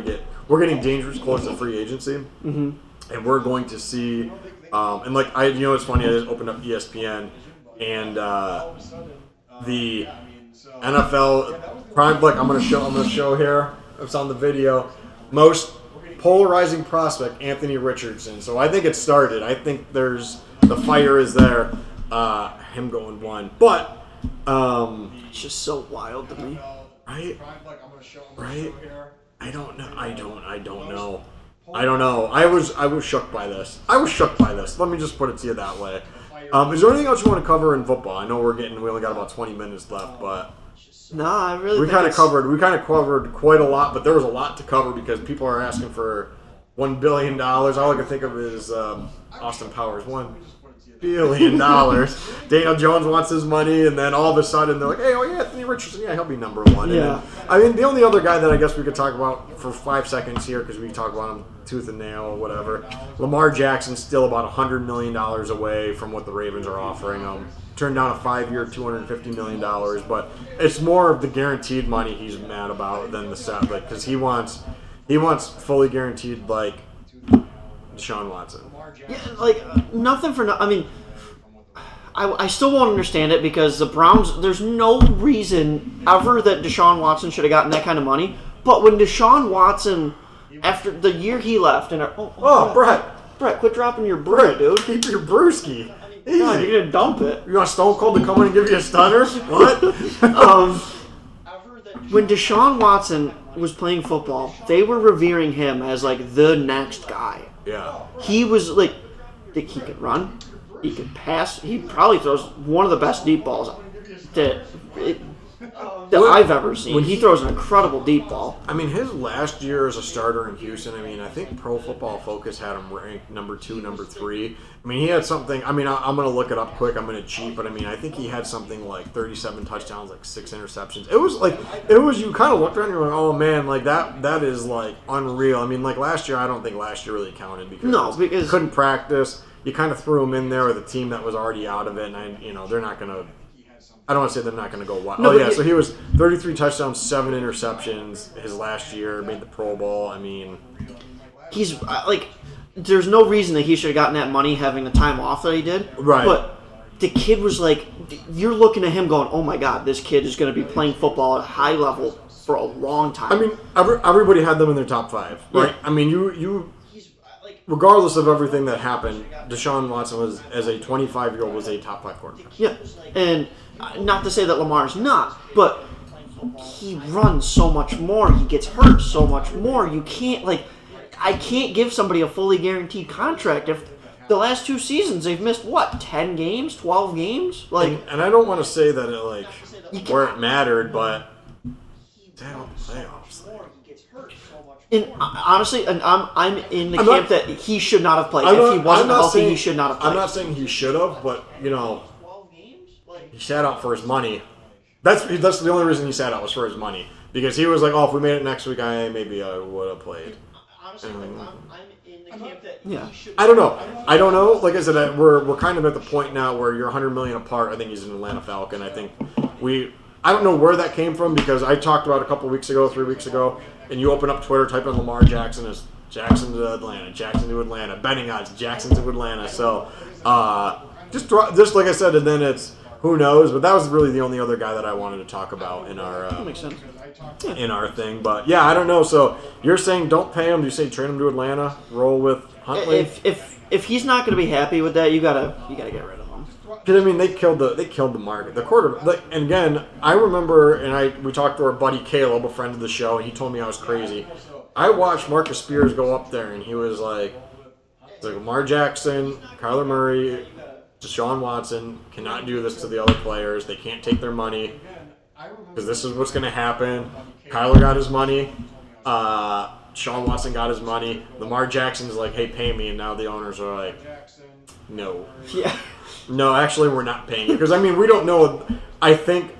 getting dangerous close to free agency, and we're going to see, and like it's funny. I just opened up ESPN, and the NFL prime. Look, I'm gonna show here. It's on the video. Most polarizing prospect, Anthony Richardson. So I think it started. I think the fire is there. Him going one, but. It's just so wild to me. Right? I don't know. I don't know. I was shocked by this. Let me just put it to you that way. Is there anything else you want to cover in football? I know we only got about 20 minutes left, but Nah, I really we kind of covered quite a lot, but there was a lot to cover because people are asking for $1 billion. All I can think of is Austin Powers $1 billion. Daniel Jones wants his money, and then all of a sudden they're like, hey, oh yeah, Anthony Richardson, yeah, he'll be number one. Yeah. I mean, the only other guy that I guess we could talk about for 5 seconds here, because we talk about him tooth and nail or whatever, Lamar Jackson's still about $100 million away from what the Ravens are offering him. Turned down a 5-year, $250 million, but it's more of the guaranteed money he's mad about than the set, like, because he wants fully guaranteed, like, Deshaun Watson. Yeah, like, nothing for I mean, I still won't understand it because the Browns, there's no reason ever that Deshaun Watson should have gotten that kind of money. But when Deshaun Watson, after the year he left, and Brett, quit dropping your brew, dude. Keep your brewski. Easy. God, you're gonna dump it. You want Stone Cold to come in and give you a stunner? What? When Deshaun Watson was playing football, they were revering him as like the next guy. Yeah. He was like, he could run, he could pass. He probably throws one of the best deep balls that I've ever seen. He throws an incredible deep ball. I mean, his last year as a starter in Houston, I mean, I think Pro Football Focus had him ranked number 2, number 3. I mean, he had something, I mean, I'm going to look it up quick. I'm going to cheat, but I mean, I think he had something like 37 touchdowns, like 6 interceptions. You kind of looked around and you're like, oh man, like that is like unreal. I mean, like last year, I don't think last year really counted because he couldn't practice. You kind of threw him in there with a team that was already out of it, and they're not going to. I don't want to say they're not going to go wild. So he was 33 touchdowns, 7 interceptions his last year, made the Pro Bowl. I mean, he's like, there's no reason that he should have gotten that money having the time off that he did. Right. But the kid was like, you're looking at him going, oh my God, this kid is going to be playing football at a high level for a long time. I mean, everybody had them in their top 5, right? Yeah. I mean, you regardless of everything that happened, Deshaun Watson was, as a 25-year-old, was a top 5 quarterback. Yeah, and not to say that Lamar's not, but he runs so much more. He gets hurt so much more. You can't, I can't give somebody a fully guaranteed contract if the last 2 seasons they've missed, 10 games, 12 games? And I don't want to say that where it mattered, but damn, playoffs. And honestly, I'm in the camp that he should not have played. If he wasn't healthy, he should not have played. I'm not saying he should have, but he sat out for his money. That's the only reason he sat out was for his money, because he was like, oh, if we made it next week, maybe I would have played. Honestly, I'm in the camp that I don't know. Like I said, we're kind of at the point now where you're $100 million apart. I think he's an Atlanta Falcon. I I don't know where that came from because I talked about it a couple weeks ago, 3 weeks ago, and you open up Twitter, type in Lamar Jackson as Jackson to Atlanta, betting odds, Jackson to Atlanta. So just like I said, and then it's who knows. But that was really the only other guy that I wanted to talk about in our that makes sense. in our thing. But yeah, I don't know. So you're saying don't pay him? Do you say trade him to Atlanta? Roll with Huntley? If he's not going to be happy with that, you gotta get rid of him. Because I mean, they killed the market. The quarter. And again, I remember, and we talked to our buddy Caleb, a friend of the show, and he told me I was crazy. I watched Marcus Spears go up there, and he was like Lamar Jackson, Kyler Murray, Deshaun Watson cannot do this to the other players. They can't take their money because this is what's going to happen. Kyler got his money. Deshaun Watson got his money. Lamar Jackson's like, hey, pay me. And now the owners are like, no. Yeah. No, actually, we're not paying you. Because, I mean, we don't know. I think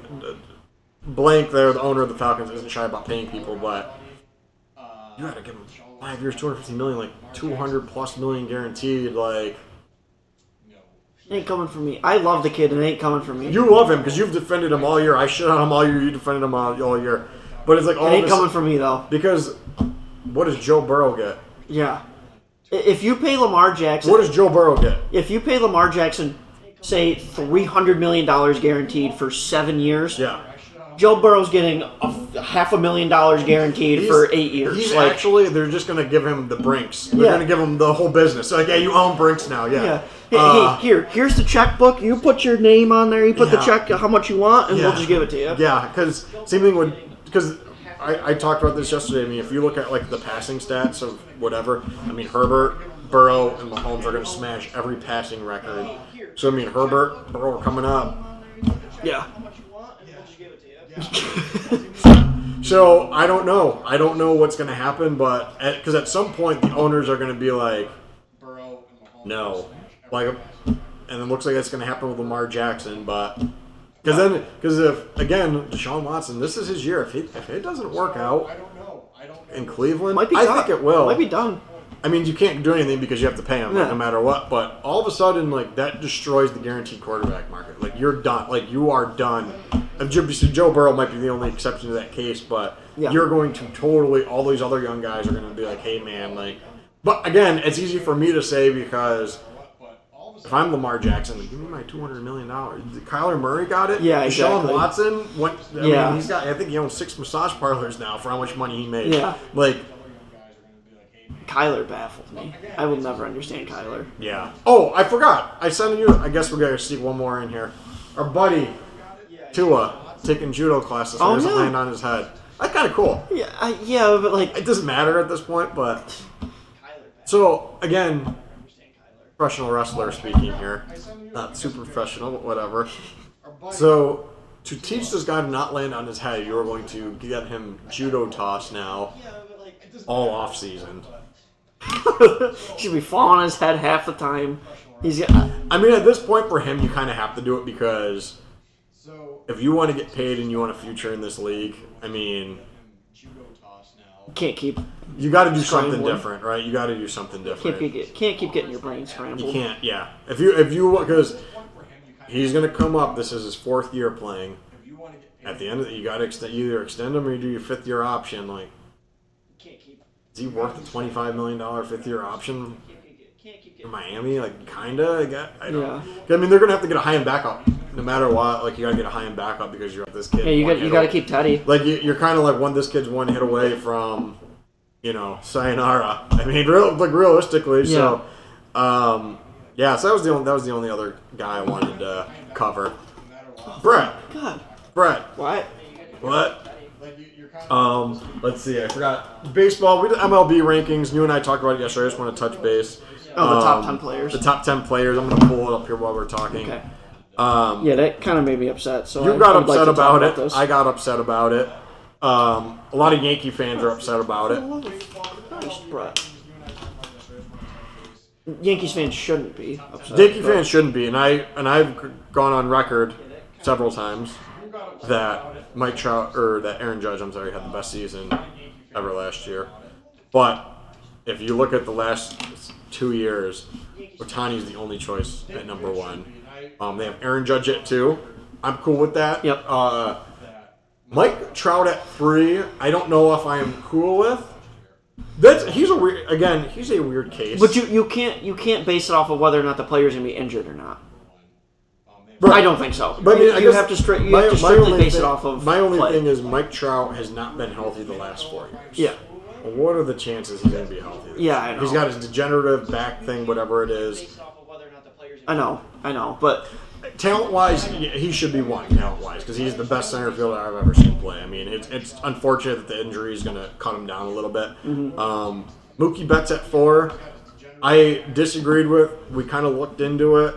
Blank there, the owner of the Falcons, isn't shy about paying people, but you got to give him 5 years, $250 million, like $200+ million guaranteed. Like, it ain't coming from me. I love the kid, and it ain't coming from me. you love him because you've defended him all year. I shit on him all year. You defended him all year. But it's like all it ain't this, coming from me, though. Because what does Joe Burrow get? Yeah. If you pay Lamar Jackson... What does Joe Burrow get? If you pay Lamar Jackson, say, $300 million guaranteed for 7 years... Yeah. Joe Burrow's getting $500,000 guaranteed for 8 years. He's actually, they're just going to give him the Brinks. They're Yeah. going to give him the whole business. So like, yeah, you own Brinks now. Yeah. Hey, here's the checkbook. You put your name on there. You put the check, how much you want, and we'll just give it to you. Yeah, because same thing would, because I talked about this yesterday. I mean, if you look at like the passing stats of whatever, I mean, Herbert, Burrow, and Mahomes are going to smash every passing record. So I mean, Herbert, Burrow are coming up. Yeah. So I don't know. I don't know what's going to happen, but because at some point the owners are going to be like, no, like, and it looks like it's going to happen with Lamar Jackson. But because if again Deshaun Watson, this is his year. If it doesn't work out in Cleveland, I think it will. Might be done. I mean, you can't do anything because you have to pay him no matter what. But all of a sudden, like that destroys the guaranteed quarterback market. Like you're done. Like you are done. Joe Burrow might be the only exception to that case, but you're going to totally. All these other young guys are going to be like, "Hey, man!" Like, but again, it's easy for me to say because if I'm Lamar Jackson, like, give me my $200 million. Kyler Murray got it. Yeah, exactly. Deshaun Watson went. I mean, he's got. I think he owns 6 massage parlors now for how much money he made. Yeah. Like. Kyler baffled me. I will never understand Kyler. Yeah. Oh, I forgot. I sent you. I guess we're gonna sneak one more in here. Our buddy Tua taking judo classes. So he doesn't land on his head. That's kind of cool. Yeah, but like it doesn't matter at this point. But so again, professional wrestler speaking here, not super professional, but whatever. So to teach this guy to not land on his head, you're going to get him judo toss now, all off season. He'll be falling on his head half the time. I mean, at this point for him, you kind of have to do it because if you want to get paid and you want a future in this league, I mean, you got to do something different, right? You got to do something different. Can't keep getting your brain scrambled. You can't, yeah. If you because he's going to come up. This is his 4th year playing. At the end of it, you got to either extend him or you do your 5th year option. Like, is he worth the $25 million 5th year option in Miami? Like, kinda. I don't. I mean, they're gonna have to get a high end backup, no matter what. Like, you gotta get a high end backup because you're this kid. Yeah, you got to keep Teddy. Like, you're kind of like this kid's one hit away from, sayonara. I mean, realistically. Yeah. So, so that was the only other guy I wanted to cover. Brett. God. Brett. What? Let's see. I forgot baseball. We did MLB rankings. You and I talked about it yesterday. I just want to touch base. Oh, the top 10 players. The top 10 players. I'm going to pull it up here while we're talking. Okay. That kind of made me upset. So you got upset about it. I got upset about it. A lot of Yankee fans are upset about it. Christ, Brett. Yankees fans shouldn't be upset. Yankee fans shouldn't be, and I've gone on record several times that that Aaron Judge, had the best season ever last year. But if you look at the last 2 years, Ohtani's the only choice at number 1. They have Aaron Judge at 2. I'm cool with that. Yep. Mike Trout at 3, I don't know if I am cool with. He's a weird case. But you can't base it off of whether or not the player's going to be injured or not. Right. I don't think so. But you have to strictly base it off of my only play. thing is Mike Trout has not been healthy the last 4 years. Yeah. Well, what are the chances he's going to be healthy? Yeah, I know. He's got his degenerative back thing, whatever it is. I know, but talent-wise, he should be one, talent-wise, because he's the best center fielder I've ever seen play. I mean, it's unfortunate that the injury is going to cut him down a little bit. Mm-hmm. Mookie Betts at 4, I disagreed with. We kind of looked into it.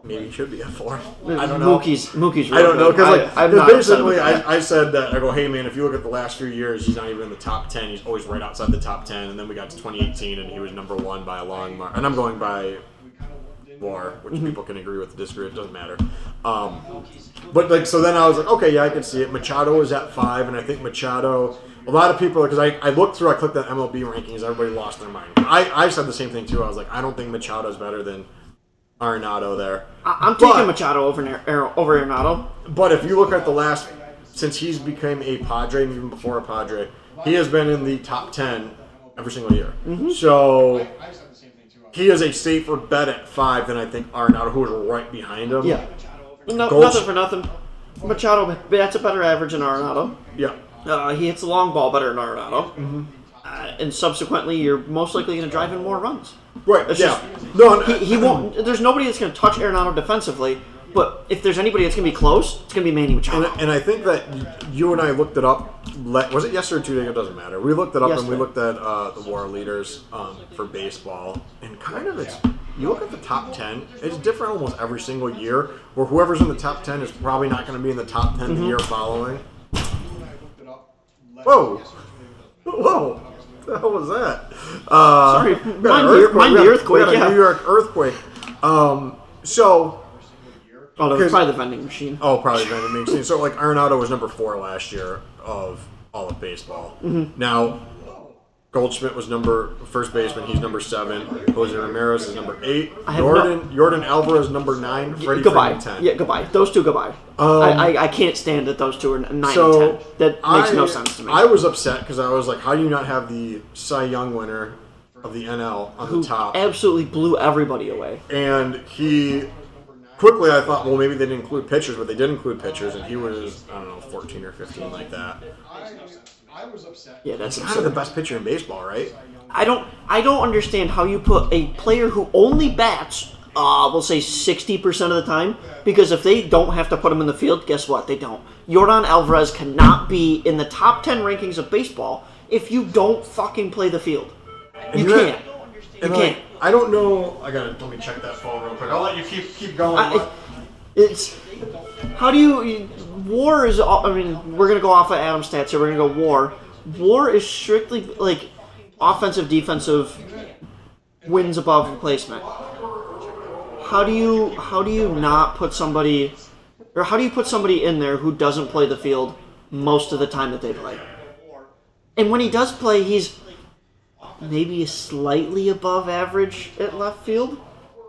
Maybe he should be at 4. I don't know. Mookie's real I don't know, because basically I I said that, I go, hey man, if you look at the last few years, he's not even in the top 10. He's always right outside the top 10. And then we got to 2018, and he was number 1 by a long mark. And I'm going by WAR, which people can agree with, disagree. It doesn't matter. But so then I was like, okay, yeah, I can see it. Machado is at 5, and I think Machado. A lot of people, because I looked through, I clicked on MLB rankings, everybody lost their mind. I said the same thing too. I was like, I don't think Machado's better than Arenado there. I'm taking Machado over Arenado. But if you look at the last, since he's become a Padre, and even before a Padre, he has been in the top 10 every single year. Mm-hmm. So he is a safer bet at 5 than I think Arenado, who is right behind him. Yeah. Nothing for nothing. Machado bats a better average than Arenado. Yeah. He hits the long ball better than Arenado. Mm-hmm. And subsequently, you're most likely going to drive in more runs. Right. It's yeah. He won't. There's nobody that's going to touch Arenado defensively. But if there's anybody that's going to be close, it's going to be Manny Machado. And I think that you and I looked it up. Was it yesterday or 2 days ago? It doesn't matter. We looked it up, yesterday. And we looked at the WAR leaders for baseball. And kind of you look at the top 10, it's different almost every single year, where whoever's in the top 10 is probably not going to be in the top 10 the year following. Whoa. What the hell was that? Sorry, mind the earthquake. We got a New York earthquake. That was probably the vending machine. Oh, probably the vending machine. So, like, Arenado was number 4 last year of all of baseball. Mm-hmm. Now, Goldschmidt was first baseman. He's number 7. Jose Ramirez is number 8. Jordan Alvarez number 9. Freddie Freeman 10. Yeah, goodbye. Those two, goodbye. I can't stand that those two are 9 and 10. That makes no sense to me. I was upset because I was like, how do you not have the Cy Young winner of the NL on the top? Absolutely blew everybody away. And quickly, I thought, well, maybe they didn't include pitchers, but they did include pitchers, and he was, 14 or 15 like that. I was upset. Yeah, that's kind of the best pitcher in baseball, right? I don't understand how you put a player who only bats, we'll say 60% of the time, because if they don't have to put him in the field, guess what? They don't. Jordan Alvarez cannot be in the top 10 rankings of baseball if you don't fucking play the field. You can't. You can't. I don't know. Let me check that phone real quick. I'll let you keep going. How do you... WAR is... I mean, we're going to go off of Adam's stats here. We're going to go WAR. WAR is strictly, like, offensive, defensive wins above replacement. How do you not put somebody... Or how do you put somebody in there who doesn't play the field most of the time that they play? And when he does play, he's maybe slightly above average at left field.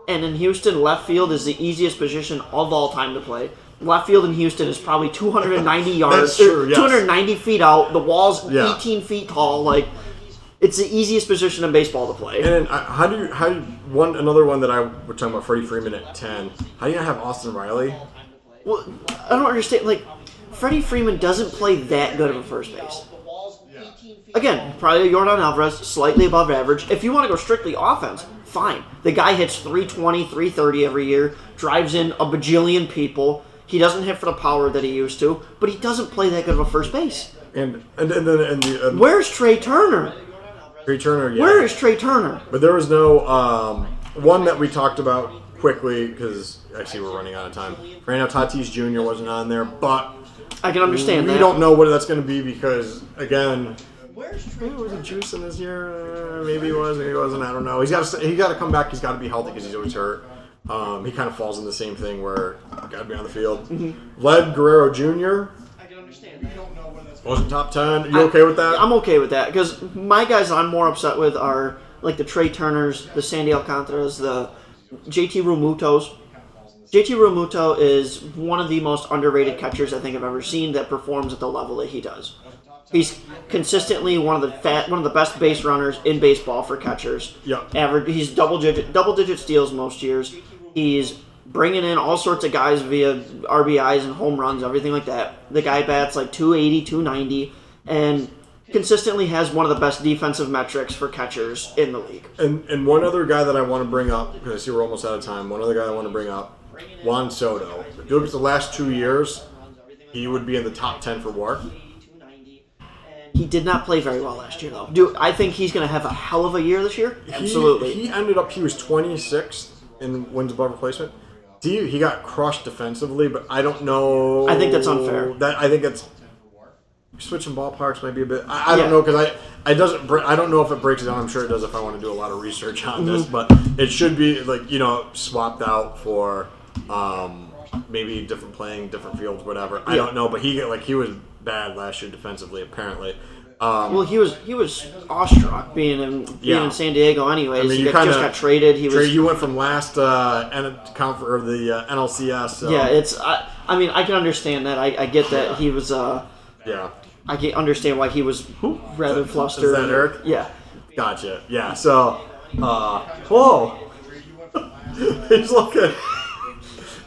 And in Houston, left field is the easiest position of all time to play. Left field in Houston is probably 290 yards. That's true, yes. 290 feet out. The wall's Yeah. 18 feet tall. Like, it's the easiest position in baseball to play. And another one that we're talking about, Freddie Freeman at 10. How do you not have Austin Riley? Well, I don't understand. Like, Freddie Freeman doesn't play that good of a first base. Again, probably Jordan Alvarez, slightly above average. If you want to go strictly offense, fine. The guy hits 320, 330 every year, drives in a bajillion people. He doesn't hit for the power that he used to, but he doesn't play that good of a first base. Where's Trey Turner? Trey Turner, yeah. Where is Trey Turner? But there was no one that we talked about quickly because actually we're running out of time. Fernando Tatis Jr. wasn't on there, but I can understand that. We don't know what that's going to be because, again, was it juice in this year? Maybe he was, maybe he wasn't. I don't know. He's got to come back. He's got to be healthy because he's always hurt. He kind of falls in the same thing where got to be on the field. Mm-hmm. Vlad Guerrero Jr. I can understand. I don't know whether that's wasn't top 10. You okay with that? I'm okay with that because my guys I'm more upset with are like the Trey Turners, the Sandy Alcantaras, the JT Realmutos. JT Realmuto is one of the most underrated catchers I think I've ever seen that performs at the level that he does. He's consistently one of the best base runners in baseball for catchers. Yeah. He's double digit steals most years. He's bringing in all sorts of guys via RBIs and home runs, everything like that. The guy bats like 280, 290, and consistently has one of the best defensive metrics for catchers in the league. And one other guy that I want to bring up, because I see we're almost out of time, one other guy I want to bring up, Juan Soto. If you look at the last 2 years, he would be in the top 10 for WAR. He did not play very well last year, though. Dude, I think he's going to have a hell of a year this year. Absolutely. He was 26th in wins above replacement. He got crushed defensively, but I don't know. I think that's unfair. I think it's switching ballparks might be a bit. I don't know because I don't know if it breaks it down. I'm sure it does if I want to do a lot of research on this, but it should be swapped out for maybe different fields, whatever. Yeah. I don't know, but he was bad last year defensively apparently. Well, he was awestruck being in San Diego. Anyways, he just got traded. You went from last the NLCS. So. Yeah, I can understand that. I get that he was. I can understand why he was rather flustered. Is that Eric? Yeah. Gotcha. Yeah. So, whoa. He's looking.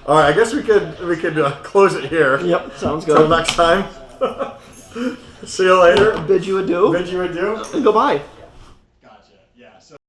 All right. I guess we could close it here. Yep. Sounds good. Until next time. See you later. Bid you adieu. Bid you adieu. And goodbye.